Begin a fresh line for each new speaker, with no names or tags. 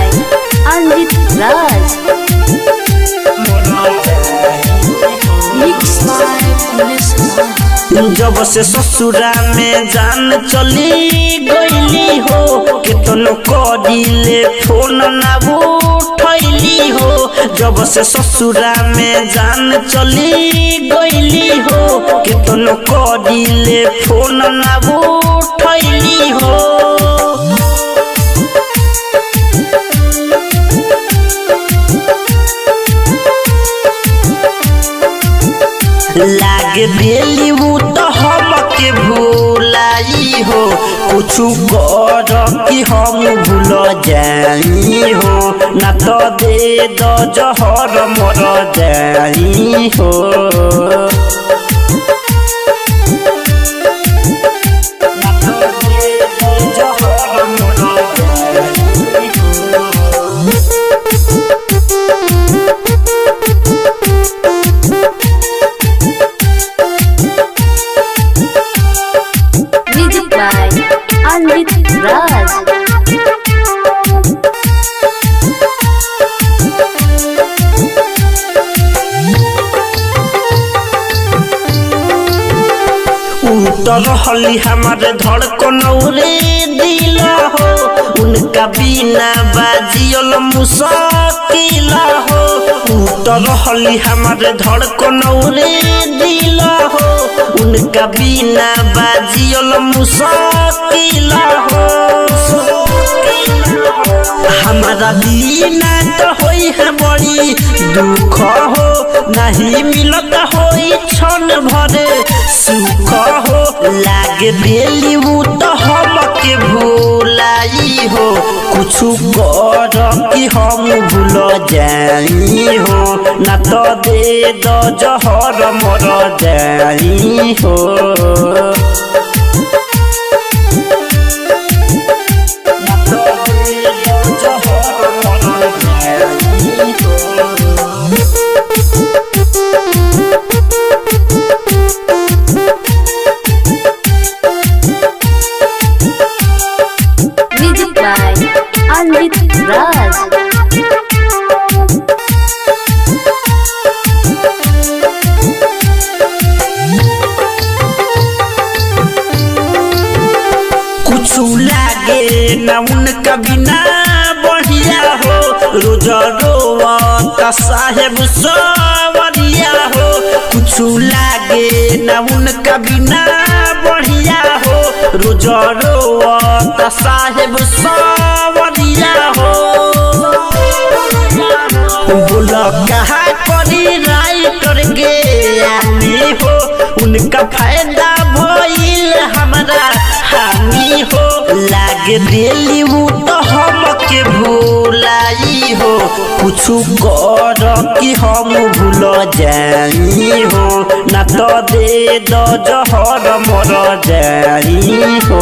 by Anjit Raj. Mixed by Listener.
जब से ससुरा में जान चली गईली हो केतनो करिले फोन ना उठैली हो। जब से ससुरा में जान चली गईली हो केतनो करिले फोन ना उठैली हो। लागे बेली वो तो हमके भूलाई हो कुछु कर कि हम भूल जाई हो ना तो दे दो जहर मर जाई हो। ना तो दे दो जहर मर जाई हो।
Music by Anjit Raj.
उतर हली हमारे धड़कन रे दिल हो उनका बिना बाजियल मुश्किल हो। उतर हली हमारे धड़कन रे दिल हो उनका बिना बाजियल मुश्किल हो। हमारा बिना तो होई है बड़ी दुख हो नहीं मिलत होई क्षण भरे सुख हो। लागे बेली वो तो हमके भूलाई हो कुछु कर कि हम भूल जाई हो ना तो दे दो जहर मर जाई हो।
Music by Anjit Raj.
कुछ लागे ना उनका बिना बढ़िया हो रोज रोवता साहेब सवरिया हो। कुछ लागे ना उनका बिना बढ़िया हो रोज रोवता साहेब सवरिया हो। बोल कहा करी राइटर गे आनी हो उनका फायदा भइल हमारा हानि हो। लागे बेली वो तो हमके भूलाई हो कुछु कर कि हम भूल जाई हो ना तो दे दो जहर मर जाई हो।